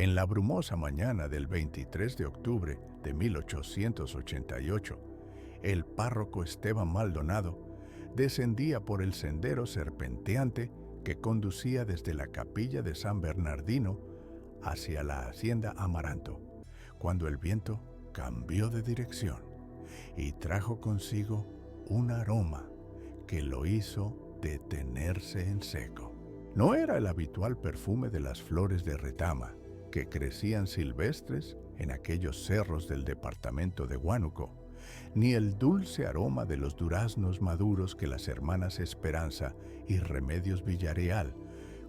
En la brumosa mañana del 23 de octubre de 1888, el párroco Esteban Maldonado descendía por el sendero serpenteante que conducía desde la capilla de San Bernardino hacia la hacienda Amaranto, cuando el viento cambió de dirección y trajo consigo un aroma que lo hizo detenerse en seco. No era el habitual perfume de las flores de retama que crecían silvestres en aquellos cerros del departamento de Huánuco, ni el dulce aroma de los duraznos maduros que las hermanas Esperanza y Remedios Villarreal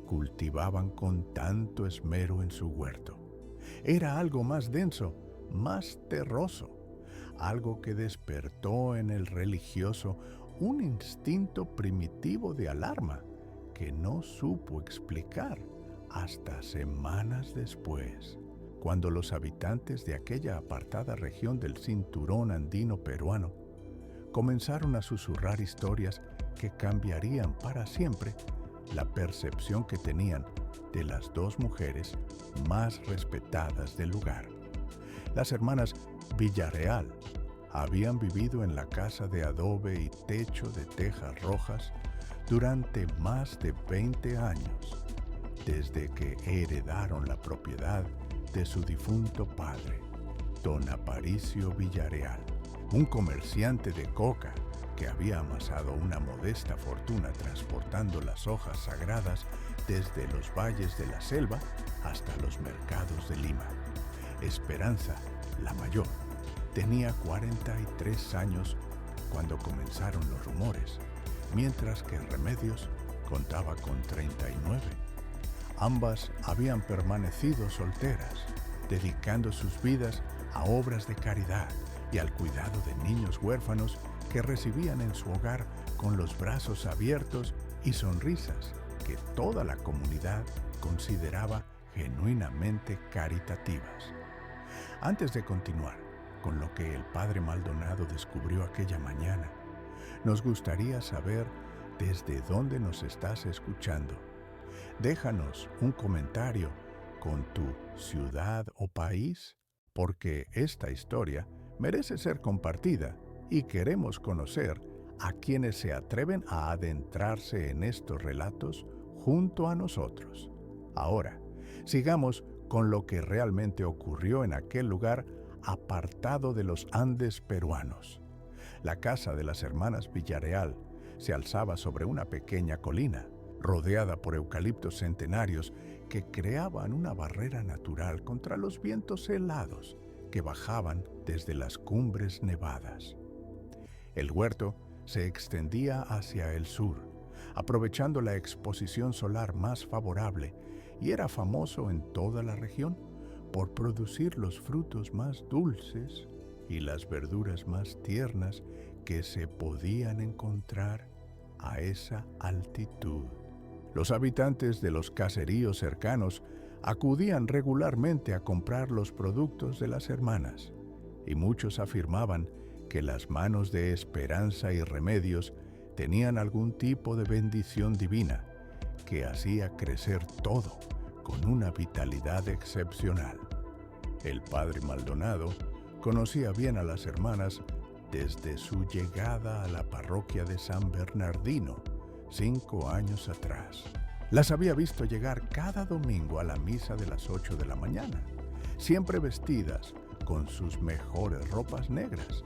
cultivaban con tanto esmero en su huerto. Era algo más denso, más terroso, algo que despertó en el religioso un instinto primitivo de alarma que no supo explicar hasta semanas después, cuando los habitantes de aquella apartada región del cinturón andino peruano comenzaron a susurrar historias que cambiarían para siempre la percepción que tenían de las dos mujeres más respetadas del lugar. Las hermanas Villarreal habían vivido en la casa de adobe y techo de tejas rojas durante más de 20 años, desde que heredaron la propiedad de su difunto padre, don Aparicio Villarreal, un comerciante de coca que había amasado una modesta fortuna transportando las hojas sagradas desde los valles de la selva hasta los mercados de Lima. Esperanza, la mayor, tenía 43 años cuando comenzaron los rumores, mientras que Remedios contaba con 39. Ambas habían permanecido solteras, dedicando sus vidas a obras de caridad y al cuidado de niños huérfanos que recibían en su hogar con los brazos abiertos y sonrisas que toda la comunidad consideraba genuinamente caritativas. Antes de continuar con lo que el padre Maldonado descubrió aquella mañana, nos gustaría saber desde dónde nos estás escuchando. Déjanos un comentario con tu ciudad o país, porque esta historia merece ser compartida y queremos conocer a quienes se atreven a adentrarse en estos relatos junto a nosotros. Ahora, sigamos con lo que realmente ocurrió en aquel lugar apartado de los Andes peruanos. La casa de las hermanas Villarreal se alzaba sobre una pequeña colina, rodeada por eucaliptos centenarios que creaban una barrera natural contra los vientos helados que bajaban desde las cumbres nevadas. El huerto se extendía hacia el sur, aprovechando la exposición solar más favorable, y era famoso en toda la región por producir los frutos más dulces y las verduras más tiernas que se podían encontrar a esa altitud. Los habitantes de los caseríos cercanos acudían regularmente a comprar los productos de las hermanas, y muchos afirmaban que las manos de Esperanza y Remedios tenían algún tipo de bendición divina que hacía crecer todo con una vitalidad excepcional. El padre Maldonado conocía bien a las hermanas desde su llegada a la parroquia de San Bernardino 5 años atrás. Las había visto llegar cada domingo a la misa de las 8 de la mañana, siempre vestidas con sus mejores ropas negras,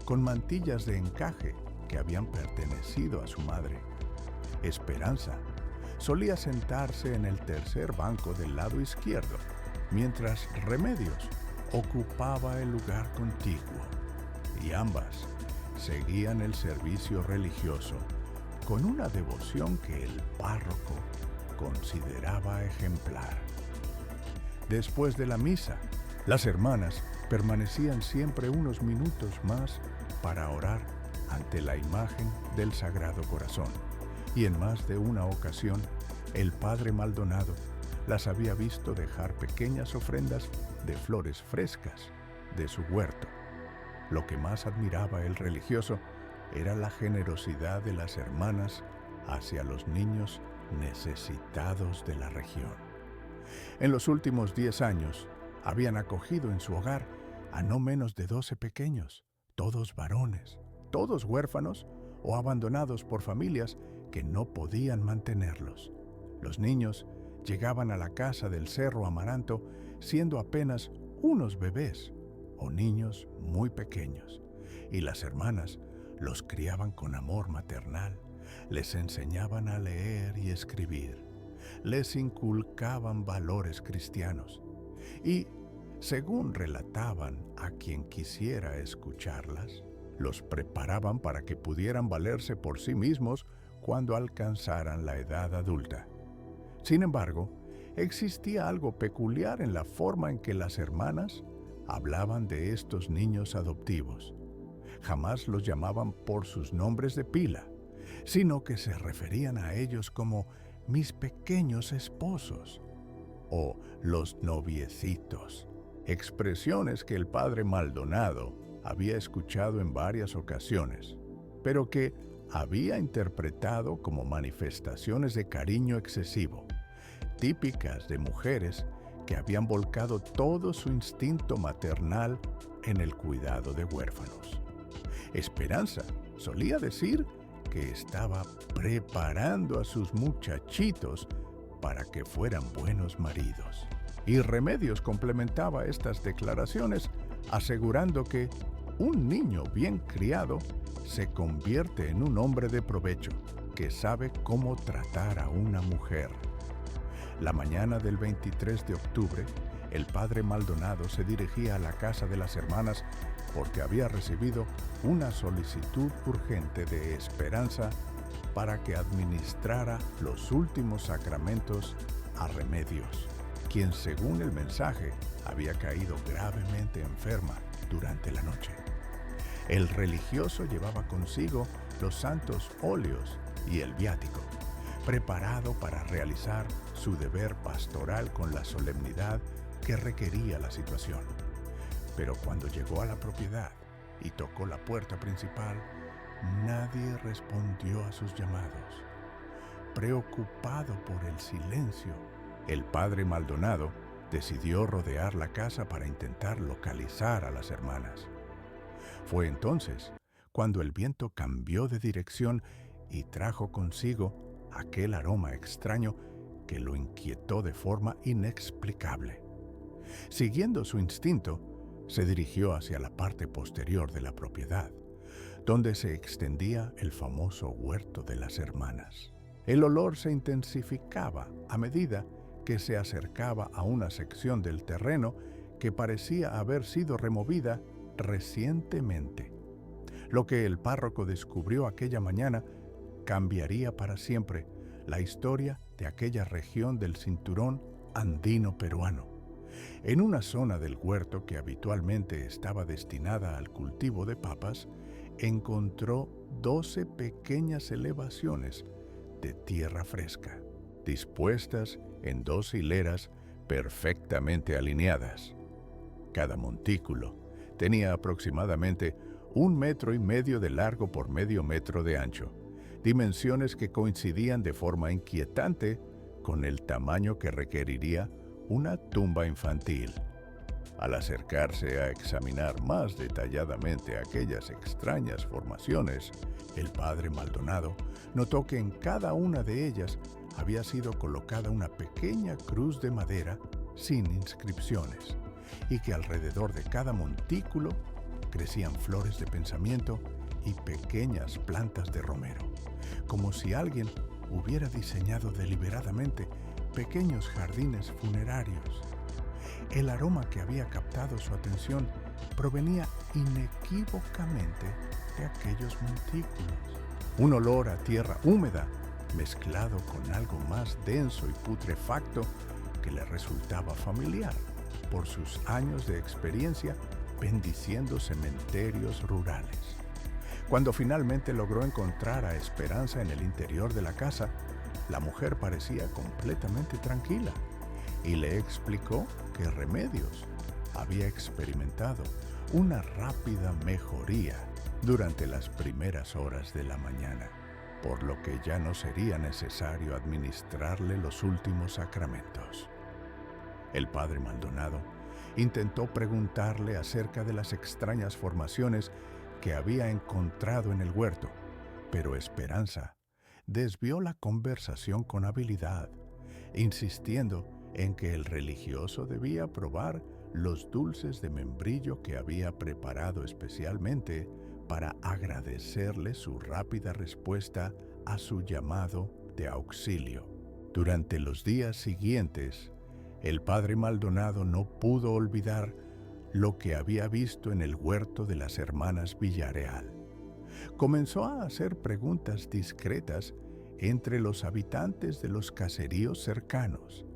con mantillas de encaje que habían pertenecido a su madre. Esperanza solía sentarse en el tercer banco del lado izquierdo, mientras Remedios ocupaba el lugar contiguo, y ambas seguían el servicio religioso con una devoción que el párroco consideraba ejemplar. Después de la misa, las hermanas permanecían siempre unos minutos más para orar ante la imagen del Sagrado Corazón, y en más de una ocasión el padre Maldonado las había visto dejar pequeñas ofrendas de flores frescas de su huerto. Lo que más admiraba el religioso era la generosidad de las hermanas hacia los niños necesitados de la región. En los últimos 10 años, habían acogido en su hogar a no menos de 12 pequeños, todos varones, todos huérfanos o abandonados por familias que no podían mantenerlos. Los niños llegaban a la casa del Cerro Amaranto siendo apenas unos bebés o niños muy pequeños, y las hermanas los criaban con amor maternal, les enseñaban a leer y escribir, les inculcaban valores cristianos y, según relataban a quien quisiera escucharlas, los preparaban para que pudieran valerse por sí mismos cuando alcanzaran la edad adulta. Sin embargo, existía algo peculiar en la forma en que las hermanas hablaban de estos niños adoptivos. Jamás los llamaban por sus nombres de pila, sino que se referían a ellos como mis pequeños esposos o los noviecitos, expresiones que el padre Maldonado había escuchado en varias ocasiones, pero que había interpretado como manifestaciones de cariño excesivo, típicas de mujeres que habían volcado todo su instinto maternal en el cuidado de huérfanos. Esperanza solía decir que estaba preparando a sus muchachitos para que fueran buenos maridos. Y Remedios complementaba estas declaraciones asegurando que un niño bien criado se convierte en un hombre de provecho que sabe cómo tratar a una mujer. La mañana del 23 de octubre, el padre Maldonado se dirigía a la casa de las hermanas porque había recibido una solicitud urgente de Esperanza para que administrara los últimos sacramentos a Remedios, quien, según el mensaje, había caído gravemente enferma durante la noche. El religioso llevaba consigo los santos óleos y el viático, preparado para realizar su deber pastoral con la solemnidad que requería la situación. Pero cuando llegó a la propiedad y tocó la puerta principal, nadie respondió a sus llamados. Preocupado por el silencio, el padre Maldonado decidió rodear la casa para intentar localizar a las hermanas. Fue entonces cuando el viento cambió de dirección y trajo consigo aquel aroma extraño que lo inquietó de forma inexplicable. Siguiendo su instinto, se dirigió hacia la parte posterior de la propiedad, donde se extendía el famoso huerto de las hermanas. El olor se intensificaba a medida que se acercaba a una sección del terreno que parecía haber sido removida recientemente. Lo que el párroco descubrió aquella mañana cambiaría para siempre la historia de aquella región del cinturón andino peruano. En una zona del huerto que habitualmente estaba destinada al cultivo de papas, encontró 12 pequeñas elevaciones de tierra fresca, dispuestas en 2 hileras perfectamente alineadas. Cada montículo tenía aproximadamente 1,5 metros de largo por medio metro de ancho, dimensiones que coincidían de forma inquietante con el tamaño que requeriría una tumba infantil. Al acercarse a examinar más detalladamente aquellas extrañas formaciones, el padre Maldonado notó que en cada una de ellas había sido colocada una pequeña cruz de madera sin inscripciones, y que alrededor de cada montículo crecían flores de pensamiento y pequeñas plantas de romero, como si alguien hubiera diseñado deliberadamente pequeños jardines funerarios. El aroma que había captado su atención provenía inequívocamente de aquellos montículos. Un olor a tierra húmeda mezclado con algo más denso y putrefacto que le resultaba familiar por sus años de experiencia bendiciendo cementerios rurales. Cuando finalmente logró encontrar a Esperanza en el interior de la casa, la mujer parecía completamente tranquila y le explicó que Remedios había experimentado una rápida mejoría durante las primeras horas de la mañana, por lo que ya no sería necesario administrarle los últimos sacramentos. El padre Maldonado intentó preguntarle acerca de las extrañas formaciones que había encontrado en el huerto, pero Esperanza desvió la conversación con habilidad, insistiendo en que el religioso debía probar los dulces de membrillo que había preparado especialmente para agradecerle su rápida respuesta a su llamado de auxilio. Durante los días siguientes, el padre Maldonado no pudo olvidar lo que había visto en el huerto de las hermanas Villarreal. Comenzó a hacer preguntas discretas entre los habitantes de los caseríos cercanos,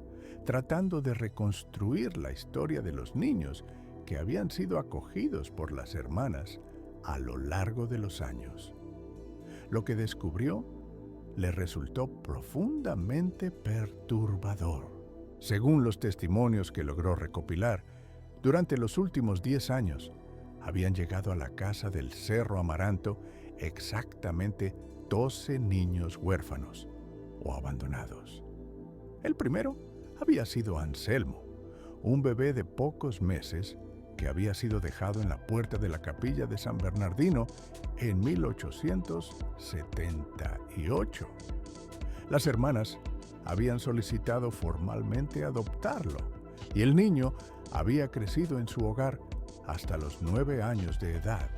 tratando de reconstruir la historia de los niños que habían sido acogidos por las hermanas a lo largo de los años. Lo que descubrió le resultó profundamente perturbador. Según los testimonios que logró recopilar, durante los últimos 10 años habían llegado a la casa del Cerro Amaranto exactamente 12 niños huérfanos o abandonados. El primero había sido Anselmo, un bebé de pocos meses que había sido dejado en la puerta de la capilla de San Bernardino en 1878. Las hermanas habían solicitado formalmente adoptarlo y el niño había crecido en su hogar hasta los 9 años de edad,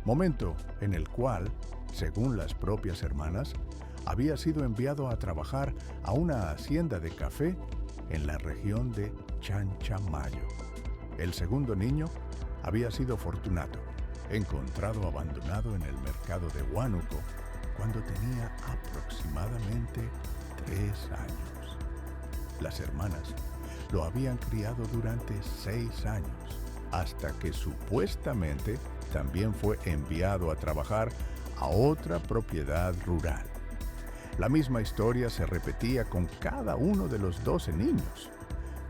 momento en el cual, según las propias hermanas, había sido enviado a trabajar a una hacienda de café en la región de Chanchamayo. El segundo niño había sido Fortunato, encontrado abandonado en el mercado de Huánuco cuando tenía aproximadamente 3 años. Las hermanas lo habían criado durante 6 años, hasta que supuestamente también fue enviado a trabajar a otra propiedad rural. La misma historia se repetía con cada uno de los 12 niños.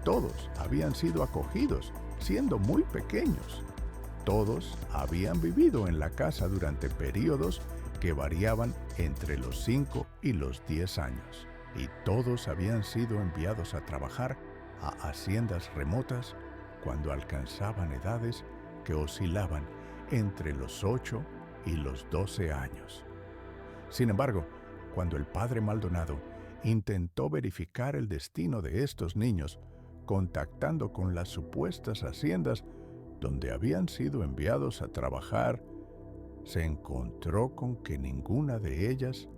Todos habían sido acogidos siendo muy pequeños. Todos habían vivido en la casa durante periodos que variaban entre los 5 y los 10 años. Y todos habían sido enviados a trabajar a haciendas remotas cuando alcanzaban edades que oscilaban entre los 8 y los 12 años. Sin embargo, cuando el padre Maldonado intentó verificar el destino de estos niños, contactando con las supuestas haciendas donde habían sido enviados a trabajar, se encontró con que ninguna de ellas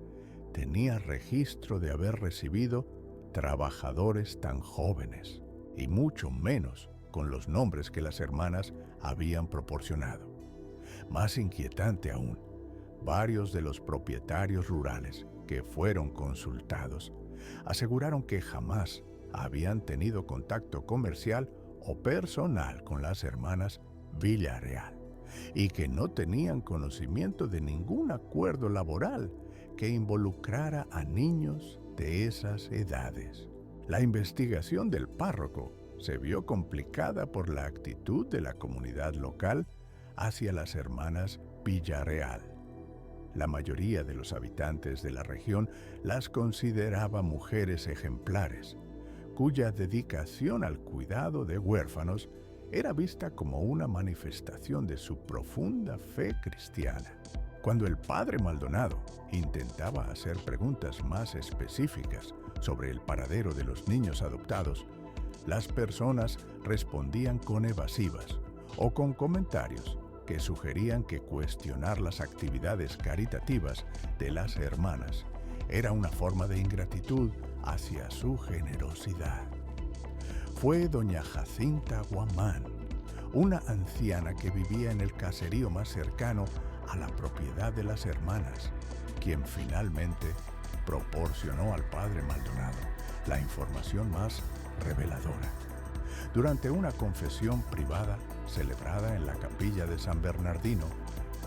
tenía registro de haber recibido trabajadores tan jóvenes, y mucho menos con los nombres que las hermanas habían proporcionado. Más inquietante aún, varios de los propietarios rurales que fueron consultados aseguraron que jamás habían tenido contacto comercial o personal con las hermanas Villarreal y que no tenían conocimiento de ningún acuerdo laboral que involucrara a niños de esas edades. La investigación del párroco se vio complicada por la actitud de la comunidad local hacia las hermanas Villarreal. La mayoría de los habitantes de la región las consideraba mujeres ejemplares, cuya dedicación al cuidado de huérfanos era vista como una manifestación de su profunda fe cristiana. Cuando el padre Maldonado intentaba hacer preguntas más específicas sobre el paradero de los niños adoptados, las personas respondían con evasivas o con comentarios que sugerían que cuestionar las actividades caritativas de las hermanas era una forma de ingratitud hacia su generosidad. Fue doña Jacinta Guamán, una anciana que vivía en el caserío más cercano a la propiedad de las hermanas, quien finalmente proporcionó al padre Maldonado la información más reveladora. Durante una confesión privada celebrada en la capilla de San Bernardino,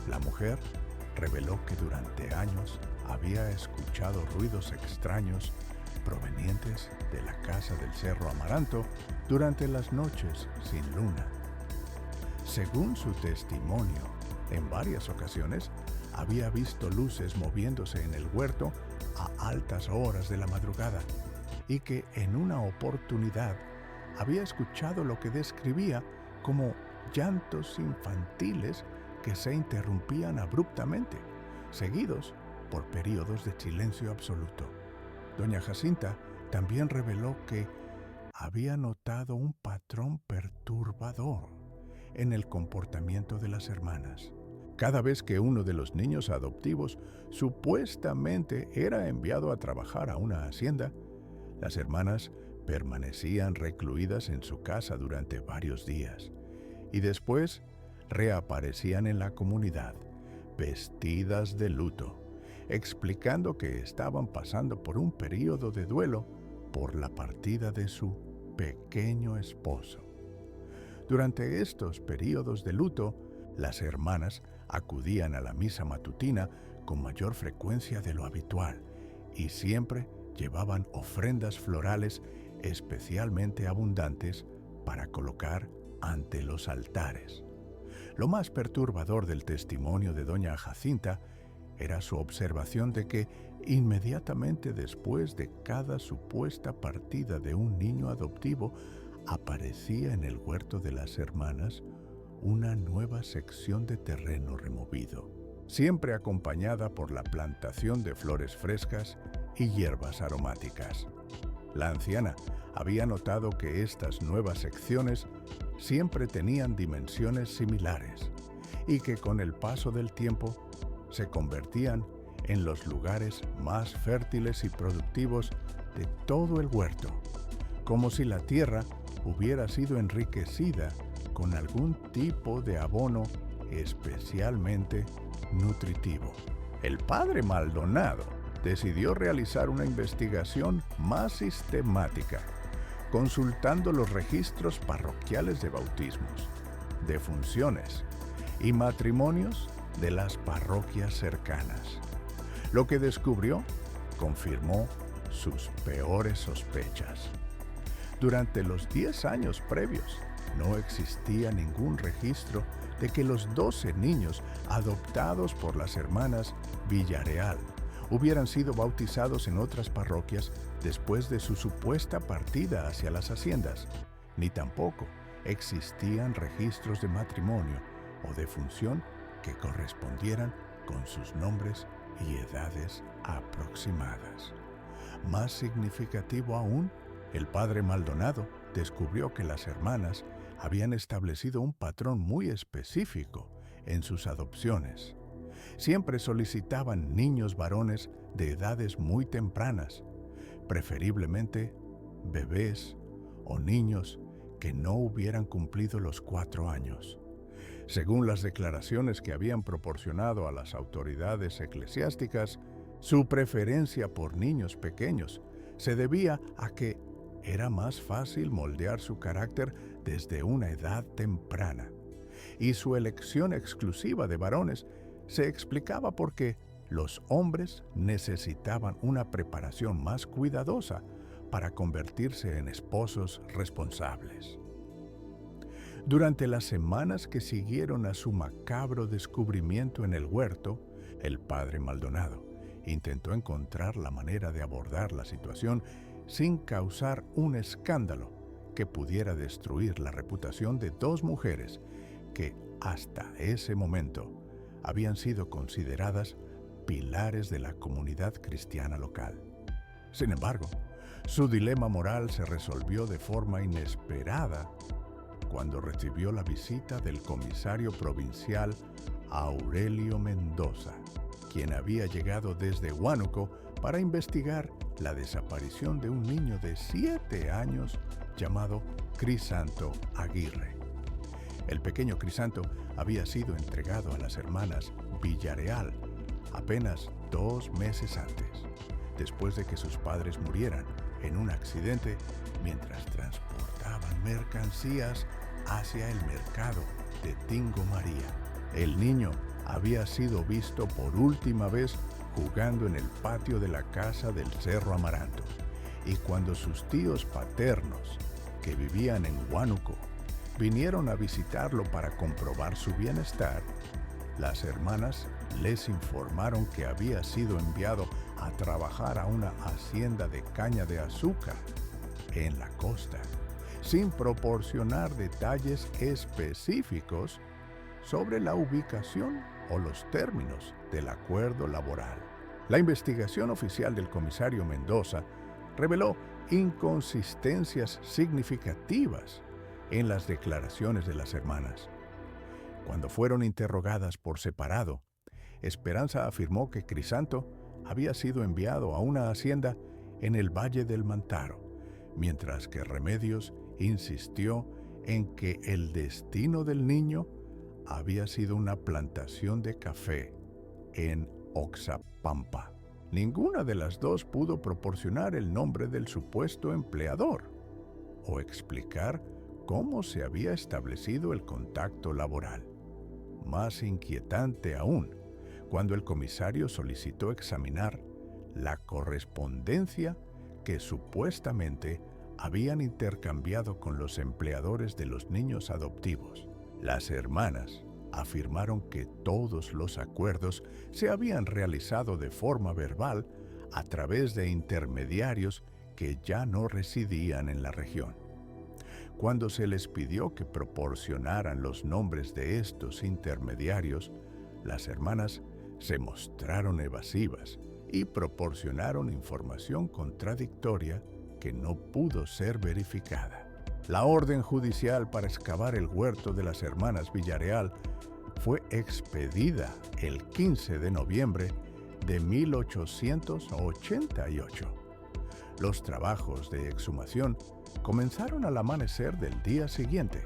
la mujer reveló que durante años había escuchado ruidos extraños provenientes de la casa del Cerro Amaranto durante las noches sin luna. Según su testimonio, en varias ocasiones había visto luces moviéndose en el huerto a altas horas de la madrugada y que en una oportunidad había escuchado lo que describía como llantos infantiles que se interrumpían abruptamente, seguidos por periodos de silencio absoluto. Doña Jacinta también reveló que había notado un patrón perturbador en el comportamiento de las hermanas. Cada vez que uno de los niños adoptivos supuestamente era enviado a trabajar a una hacienda, las hermanas permanecían recluidas en su casa durante varios días y después reaparecían en la comunidad, vestidas de luto, explicando que estaban pasando por un periodo de duelo por la partida de su pequeño esposo. Durante estos periodos de luto, las hermanas acudían a la misa matutina con mayor frecuencia de lo habitual y siempre llevaban ofrendas florales especialmente abundantes para colocar ante los altares. Lo más perturbador del testimonio de doña Jacinta era su observación de que inmediatamente después de cada supuesta partida de un niño adoptivo, aparecía en el huerto de las hermanas una nueva sección de terreno removido, siempre acompañada por la plantación de flores frescas y hierbas aromáticas. La anciana había notado que estas nuevas secciones siempre tenían dimensiones similares y que con el paso del tiempo se convertían en los lugares más fértiles y productivos de todo el huerto, como si la tierra hubiera sido enriquecida con algún tipo de abono especialmente nutritivo. El padre Maldonado decidió realizar una investigación más sistemática, consultando los registros parroquiales de bautismos, defunciones y matrimonios de las parroquias cercanas. Lo que descubrió confirmó sus peores sospechas. Durante los 10 años previos, no existía ningún registro de que los 12 niños adoptados por las hermanas Villareal hubieran sido bautizados en otras parroquias después de su supuesta partida hacia las haciendas, ni tampoco existían registros de matrimonio o de función que correspondieran con sus nombres y edades aproximadas. Más significativo aún, el padre Maldonado descubrió que las hermanas habían establecido un patrón muy específico en sus adopciones. Siempre solicitaban niños varones de edades muy tempranas, preferiblemente bebés o niños que no hubieran cumplido los 4 años. Según las declaraciones que habían proporcionado a las autoridades eclesiásticas, su preferencia por niños pequeños se debía a que era más fácil moldear su carácter desde una edad temprana, y su elección exclusiva de varones se explicaba porque los hombres necesitaban una preparación más cuidadosa para convertirse en esposos responsables. Durante las semanas que siguieron a su macabro descubrimiento en el huerto, el padre Maldonado intentó encontrar la manera de abordar la situación sin causar un escándalo que pudiera destruir la reputación de 2 mujeres que hasta ese momento habían sido consideradas pilares de la comunidad cristiana local. Sin embargo, su dilema moral se resolvió de forma inesperada cuando recibió la visita del comisario provincial Aurelio Mendoza, quien había llegado desde Huánuco para investigar la desaparición de un niño de 7 años llamado Crisanto Aguirre. El pequeño Crisanto había sido entregado a las hermanas Villareal apenas 2 meses antes, después de que sus padres murieran en un accidente mientras transportaban mercancías hacia el mercado de Tingo María. El niño había sido visto por última vez jugando en el patio de la casa del Cerro Amaranto, y cuando sus tíos paternos, que vivían en Huánuco, vinieron a visitarlo para comprobar su bienestar, las hermanas les informaron que había sido enviado a trabajar a una hacienda de caña de azúcar en la costa sin proporcionar detalles específicos sobre la ubicación o los términos del acuerdo laboral. La investigación oficial del comisario Mendoza reveló inconsistencias significativas en las declaraciones de las hermanas. Cuando fueron interrogadas por separado, Esperanza afirmó que Crisanto había sido enviado a una hacienda en el Valle del Mantaro, mientras que Remedios insistió en que el destino del niño había sido una plantación de café en Oxapampa. Ninguna de las dos pudo proporcionar el nombre del supuesto empleador o explicar cómo se había establecido el contacto laboral. Más inquietante aún, cuando el comisario solicitó examinar la correspondencia que supuestamente habían intercambiado con los empleadores de los niños adoptivos. Las hermanas afirmaron que todos los acuerdos se habían realizado de forma verbal a través de intermediarios que ya no residían en la región. Cuando se les pidió que proporcionaran los nombres de estos intermediarios, las hermanas se mostraron evasivas y proporcionaron información contradictoria que no pudo ser verificada. La orden judicial para excavar el huerto de las hermanas Villareal fue expedida el 15 de noviembre de 1888. Los trabajos de exhumación comenzaron al amanecer del día siguiente,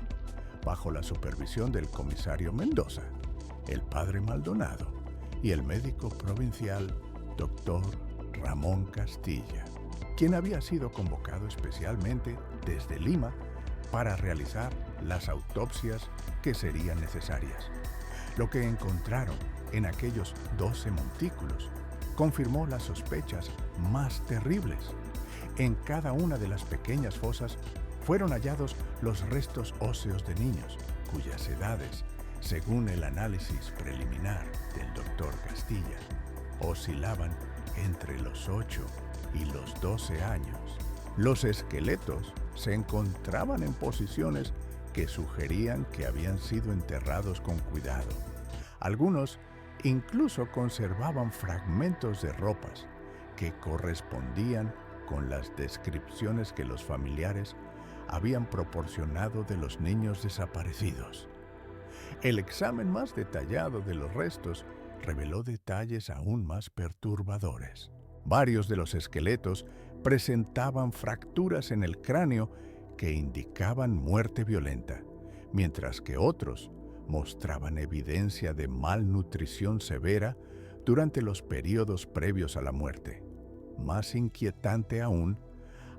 bajo la supervisión del comisario Mendoza, el padre Maldonado y el médico provincial Dr. Ramón Castilla, quien había sido convocado especialmente desde Lima para realizar las autopsias que serían necesarias. Lo que encontraron en aquellos 12 montículos confirmó las sospechas más terribles. En cada una de las pequeñas fosas fueron hallados los restos óseos de niños, cuyas edades, según el análisis preliminar del doctor Castilla, oscilaban entre los 8 y los 12 años. Los esqueletos se encontraban en posiciones que sugerían que habían sido enterrados con cuidado. Algunos incluso conservaban fragmentos de ropas que correspondían con las descripciones que los familiares habían proporcionado de los niños desaparecidos. El examen más detallado de los restos reveló detalles aún más perturbadores. Varios de los esqueletos presentaban fracturas en el cráneo que indicaban muerte violenta, mientras que otros mostraban evidencia de malnutrición severa durante los periodos previos a la muerte. Más inquietante aún,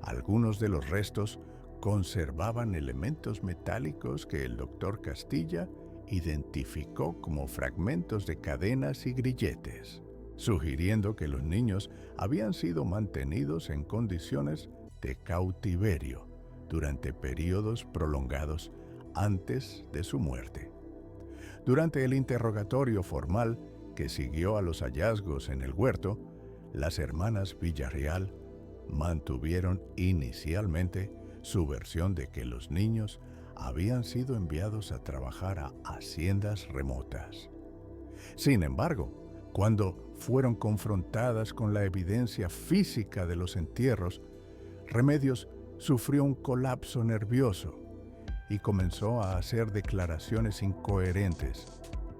algunos de los restos conservaban elementos metálicos que el doctor Castilla identificó como fragmentos de cadenas y grilletes, sugiriendo que los niños habían sido mantenidos en condiciones de cautiverio durante periodos prolongados antes de su muerte. Durante el interrogatorio formal que siguió a los hallazgos en el huerto, las hermanas Villareal mantuvieron inicialmente su versión de que los niños habían sido enviados a trabajar a haciendas remotas. Sin embargo, cuando fueron confrontadas con la evidencia física de los entierros, Remedios sufrió un colapso nervioso y comenzó a hacer declaraciones incoherentes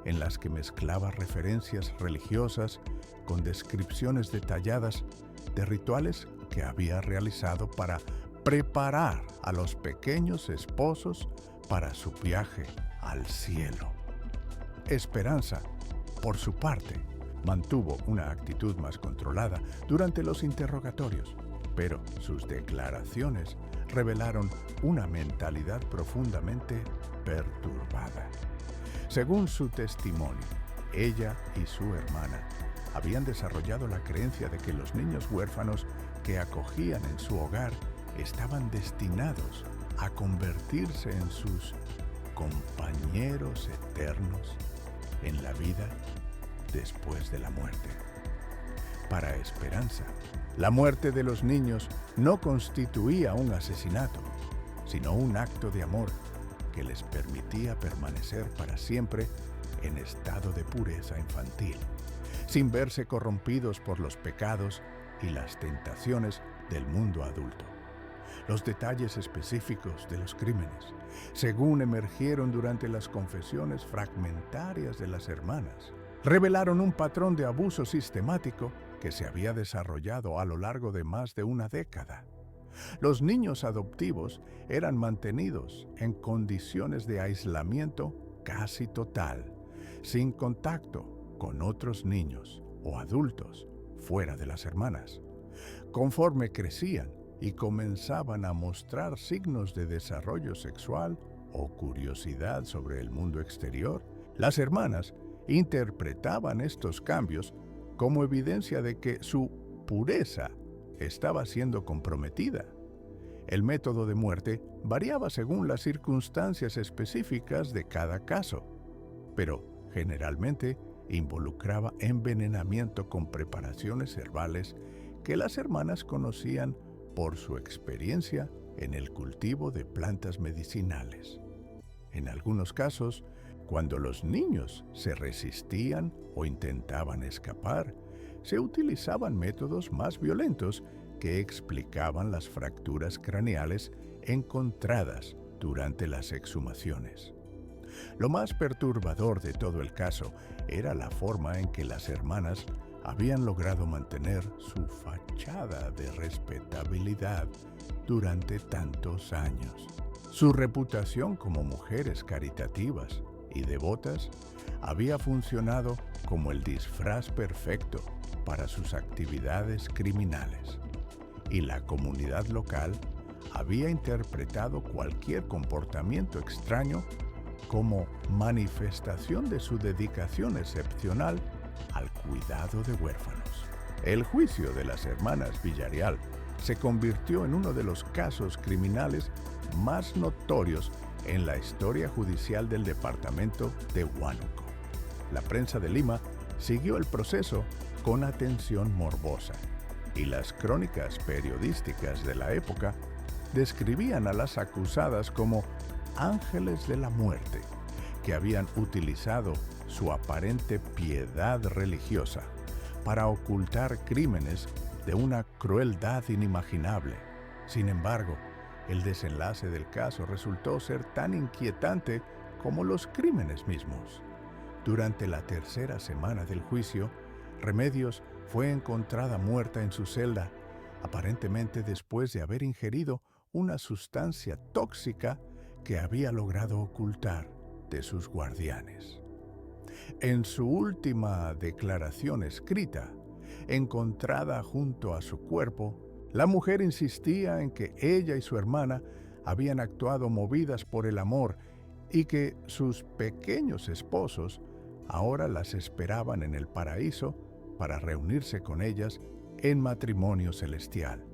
en las que mezclaba referencias religiosas con descripciones detalladas de rituales que había realizado para preparar a los pequeños esposos para su viaje al cielo. Esperanza, por su parte, mantuvo una actitud más controlada durante los interrogatorios, pero sus declaraciones revelaron una mentalidad profundamente perturbada. Según su testimonio, ella y su hermana habían desarrollado la creencia de que los niños huérfanos que acogían en su hogar estaban destinados a convertirse en sus compañeros eternos en la vida después de la muerte. Para Esperanza, la muerte de los niños no constituía un asesinato, sino un acto de amor que les permitía permanecer para siempre en estado de pureza infantil, sin verse corrompidos por los pecados y las tentaciones del mundo adulto. Los detalles específicos de los crímenes, según emergieron durante las confesiones fragmentarias de las hermanas, revelaron un patrón de abuso sistemático que se había desarrollado a lo largo de más de una década. Los niños adoptivos eran mantenidos en condiciones de aislamiento casi total, sin contacto con otros niños o adultos fuera de las hermanas. Conforme crecían y comenzaban a mostrar signos de desarrollo sexual o curiosidad sobre el mundo exterior, las hermanas interpretaban estos cambios como evidencia de que su pureza estaba siendo comprometida. El método de muerte variaba según las circunstancias específicas de cada caso, pero generalmente involucraba envenenamiento con preparaciones herbales que las hermanas conocían por su experiencia en el cultivo de plantas medicinales. En algunos casos, cuando los niños se resistían o intentaban escapar, se utilizaban métodos más violentos que explicaban las fracturas craneales encontradas durante las exhumaciones. Lo más perturbador de todo el caso era la forma en que las hermanas habían logrado mantener su fachada de respetabilidad durante tantos años. Su reputación como mujeres caritativas y devotas había funcionado como el disfraz perfecto para sus actividades criminales, y la comunidad local había interpretado cualquier comportamiento extraño como manifestación de su dedicación excepcional al cuidado de huérfanos. El juicio de las hermanas Villarreal se convirtió en uno de los casos criminales más notorios en la historia judicial del departamento de Huánuco. La prensa de Lima siguió el proceso con atención morbosa, y las crónicas periodísticas de la época describían a las acusadas como ángeles de la muerte, que habían utilizado su aparente piedad religiosa para ocultar crímenes de una crueldad inimaginable. Sin embargo, el desenlace del caso resultó ser tan inquietante como los crímenes mismos. Durante la tercera semana del juicio, Remedios fue encontrada muerta en su celda, aparentemente después de haber ingerido una sustancia tóxica que había logrado ocultar de sus guardianes. En su última declaración escrita, encontrada junto a su cuerpo, la mujer insistía en que ella y su hermana habían actuado movidas por el amor y que sus pequeños esposos ahora las esperaban en el paraíso para reunirse con ellas en matrimonio celestial.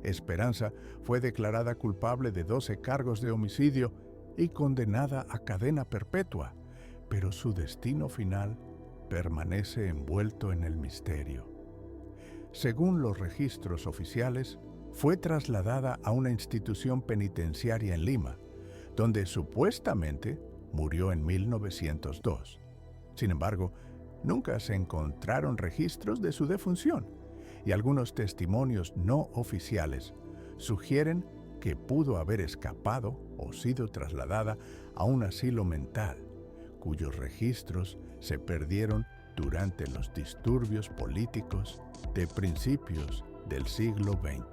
Esperanza fue declarada culpable de 12 cargos de homicidio y condenada a cadena perpetua, pero su destino final permanece envuelto en el misterio. Según los registros oficiales, fue trasladada a una institución penitenciaria en Lima, donde supuestamente murió en 1902. Sin embargo, nunca se encontraron registros de su defunción, y algunos testimonios no oficiales sugieren que pudo haber escapado o sido trasladada a un asilo mental, cuyos registros se perdieron durante los disturbios políticos de principios del siglo XX.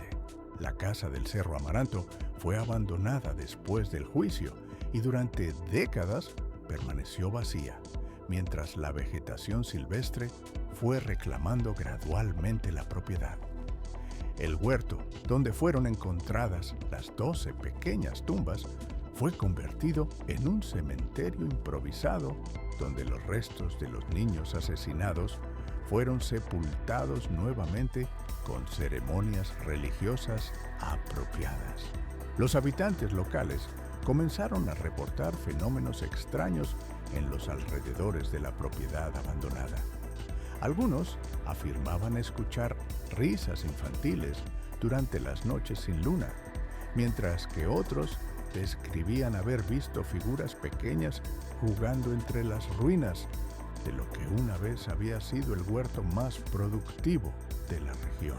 La casa del Cerro Amaranto fue abandonada después del juicio y durante décadas permaneció vacía, mientras la vegetación silvestre fue reclamando gradualmente la propiedad. El huerto, donde fueron encontradas las 12 pequeñas tumbas, fue convertido en un cementerio improvisado donde los restos de los niños asesinados fueron sepultados nuevamente con ceremonias religiosas apropiadas. Los habitantes locales comenzaron a reportar fenómenos extraños en los alrededores de la propiedad abandonada. Algunos afirmaban escuchar risas infantiles durante las noches sin luna, mientras que otros describían haber visto figuras pequeñas jugando entre las ruinas de lo que una vez había sido el huerto más productivo de la región.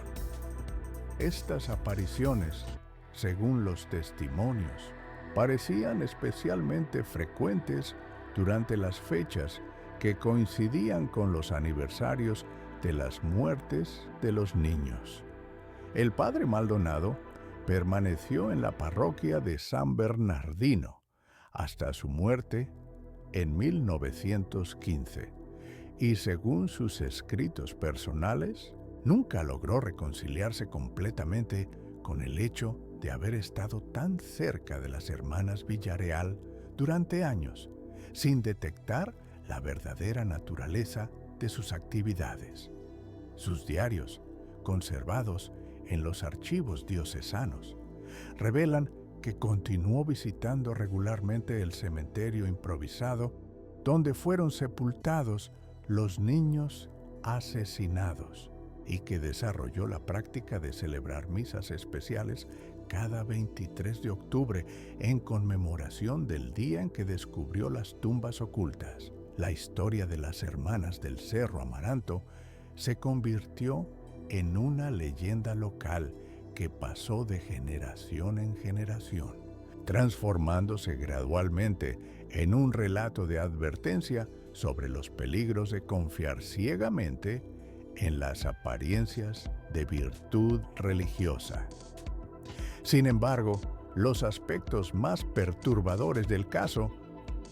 Estas apariciones, según los testimonios, parecían especialmente frecuentes durante las fechas que coincidían con los aniversarios de las muertes de los niños. El padre Maldonado permaneció en la parroquia de San Bernardino hasta su muerte en 1915 y, según sus escritos personales, nunca logró reconciliarse completamente con el hecho de haber estado tan cerca de las hermanas Villareal durante años, sin detectar la verdadera naturaleza de sus actividades. Sus diarios, conservados en los archivos diocesanos, revelan que continuó visitando regularmente el cementerio improvisado donde fueron sepultados los niños asesinados y que desarrolló la práctica de celebrar misas especiales cada 23 de octubre en conmemoración del día en que descubrió las tumbas ocultas. La historia de las hermanas del Cerro Amaranto se convirtió en una leyenda local que pasó de generación en generación, transformándose gradualmente en un relato de advertencia sobre los peligros de confiar ciegamente en las apariencias de virtud religiosa. Sin embargo, los aspectos más perturbadores del caso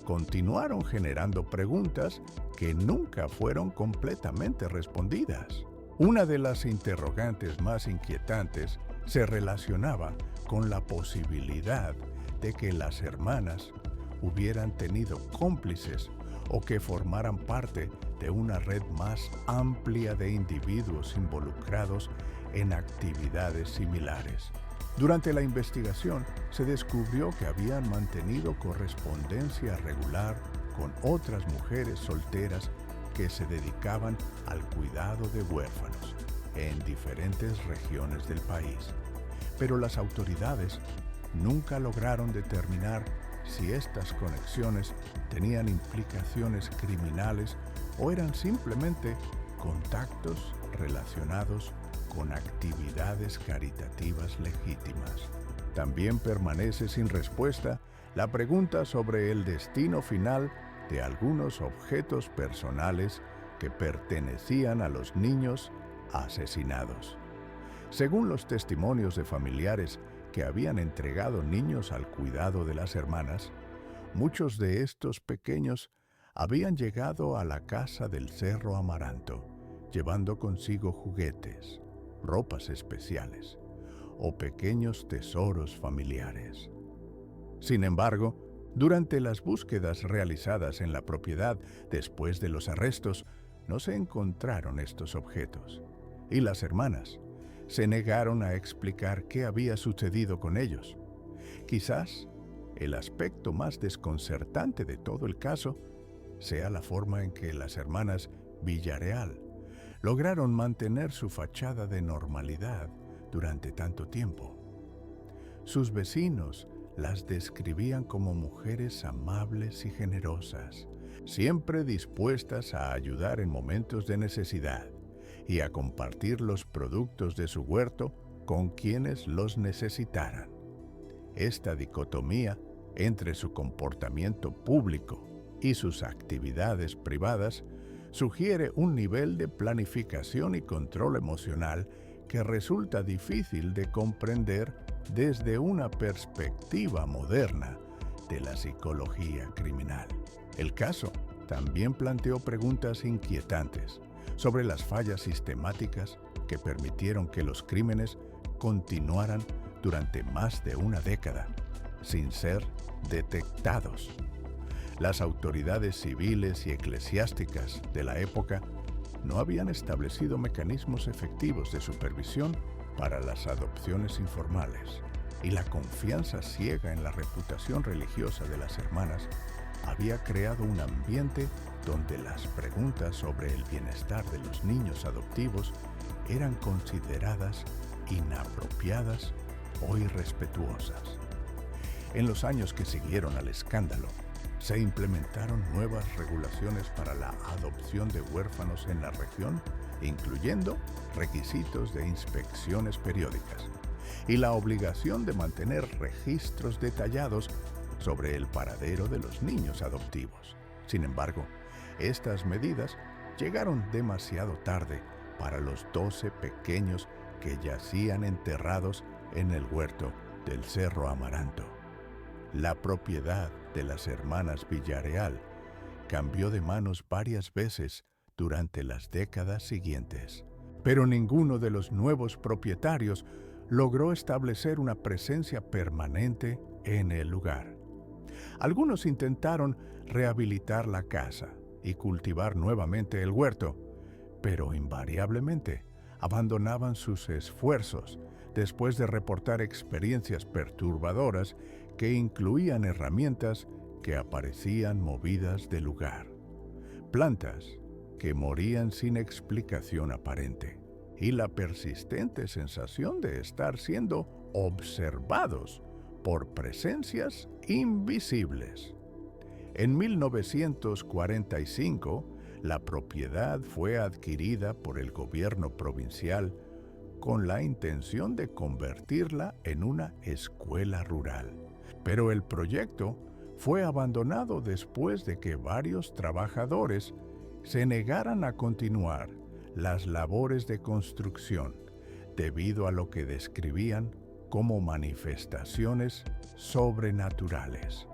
continuaron generando preguntas que nunca fueron completamente respondidas. Una de las interrogantes más inquietantes se relacionaba con la posibilidad de que las hermanas hubieran tenido cómplices o que formaran parte de una red más amplia de individuos involucrados en actividades similares. Durante la investigación se descubrió que habían mantenido correspondencia regular con otras mujeres solteras que se dedicaban al cuidado de huérfanos en diferentes regiones del país. Pero las autoridades nunca lograron determinar si estas conexiones tenían implicaciones criminales o eran simplemente contactos relacionados con actividades caritativas legítimas. También permanece sin respuesta la pregunta sobre el destino final de algunos objetos personales que pertenecían a los niños asesinados. Según los testimonios de familiares que habían entregado niños al cuidado de las hermanas, muchos de estos pequeños habían llegado a la casa del Cerro Amaranto, llevando consigo juguetes, ropas especiales o pequeños tesoros familiares. Sin embargo, durante las búsquedas realizadas en la propiedad después de los arrestos, no se encontraron estos objetos, y las hermanas se negaron a explicar qué había sucedido con ellos. Quizás el aspecto más desconcertante de todo el caso sea la forma en que las hermanas Villareal lograron mantener su fachada de normalidad durante tanto tiempo. Sus vecinos las describían como mujeres amables y generosas, siempre dispuestas a ayudar en momentos de necesidad y a compartir los productos de su huerto con quienes los necesitaran. Esta dicotomía entre su comportamiento público y sus actividades privadas sugiere un nivel de planificación y control emocional que resulta difícil de comprender desde una perspectiva moderna de la psicología criminal. El caso también planteó preguntas inquietantes sobre las fallas sistemáticas que permitieron que los crímenes continuaran durante más de una década sin ser detectados. Las autoridades civiles y eclesiásticas de la época no habían establecido mecanismos efectivos de supervisión para las adopciones informales, y la confianza ciega en la reputación religiosa de las hermanas había creado un ambiente donde las preguntas sobre el bienestar de los niños adoptivos eran consideradas inapropiadas o irrespetuosas. En los años que siguieron al escándalo, se implementaron nuevas regulaciones para la adopción de huérfanos en la región, incluyendo requisitos de inspecciones periódicas y la obligación de mantener registros detallados sobre el paradero de los niños adoptivos. Sin embargo, estas medidas llegaron demasiado tarde para los 12 pequeños que yacían enterrados en el huerto del Cerro Amaranto. La propiedad de las hermanas Villareal cambió de manos varias veces durante las décadas siguientes, pero ninguno de los nuevos propietarios logró establecer una presencia permanente en el lugar. Algunos intentaron rehabilitar la casa y cultivar nuevamente el huerto, pero invariablemente abandonaban sus esfuerzos después de reportar experiencias perturbadoras que incluían herramientas que aparecían movidas del lugar, plantas que morían sin explicación aparente y la persistente sensación de estar siendo observados por presencias invisibles. En 1945, la propiedad fue adquirida por el gobierno provincial con la intención de convertirla en una escuela rural. Pero el proyecto fue abandonado después de que varios trabajadores se negaran a continuar las labores de construcción debido a lo que describían como manifestaciones sobrenaturales.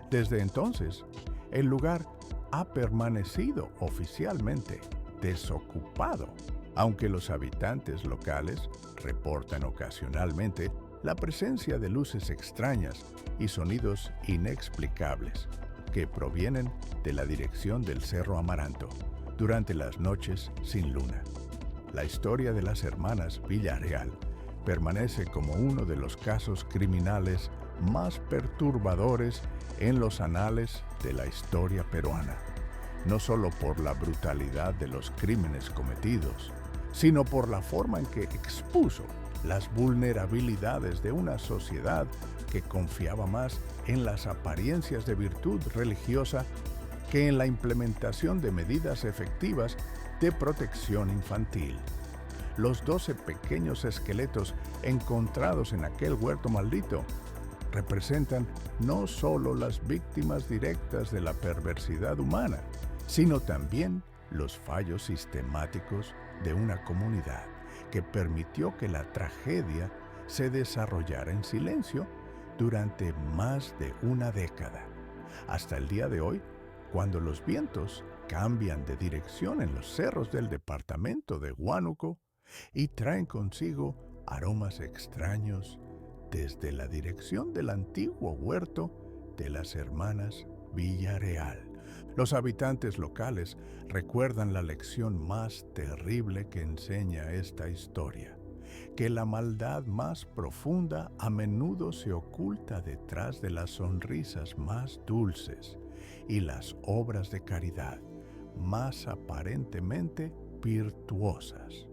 Desde entonces, el lugar ha permanecido oficialmente desocupado, aunque los habitantes locales reportan ocasionalmente la presencia de luces extrañas y sonidos inexplicables que provienen de la dirección del Cerro Amaranto durante las noches sin luna. La historia de las hermanas Villareal permanece como uno de los casos criminales más perturbadores en los anales de la historia peruana, no solo por la brutalidad de los crímenes cometidos, sino por la forma en que expuso las vulnerabilidades de una sociedad que confiaba más en las apariencias de virtud religiosa que en la implementación de medidas efectivas de protección infantil. Los 12 pequeños esqueletos encontrados en aquel huerto maldito representan no solo las víctimas directas de la perversidad humana, sino también los fallos sistemáticos de una comunidad que permitió que la tragedia se desarrollara en silencio durante más de una década. Hasta el día de hoy, cuando los vientos cambian de dirección en los cerros del departamento de Huánuco y traen consigo aromas extraños desde la dirección del antiguo huerto de las hermanas Villareal. Los habitantes locales recuerdan la lección más terrible que enseña esta historia, que la maldad más profunda a menudo se oculta detrás de las sonrisas más dulces y las obras de caridad más aparentemente virtuosas.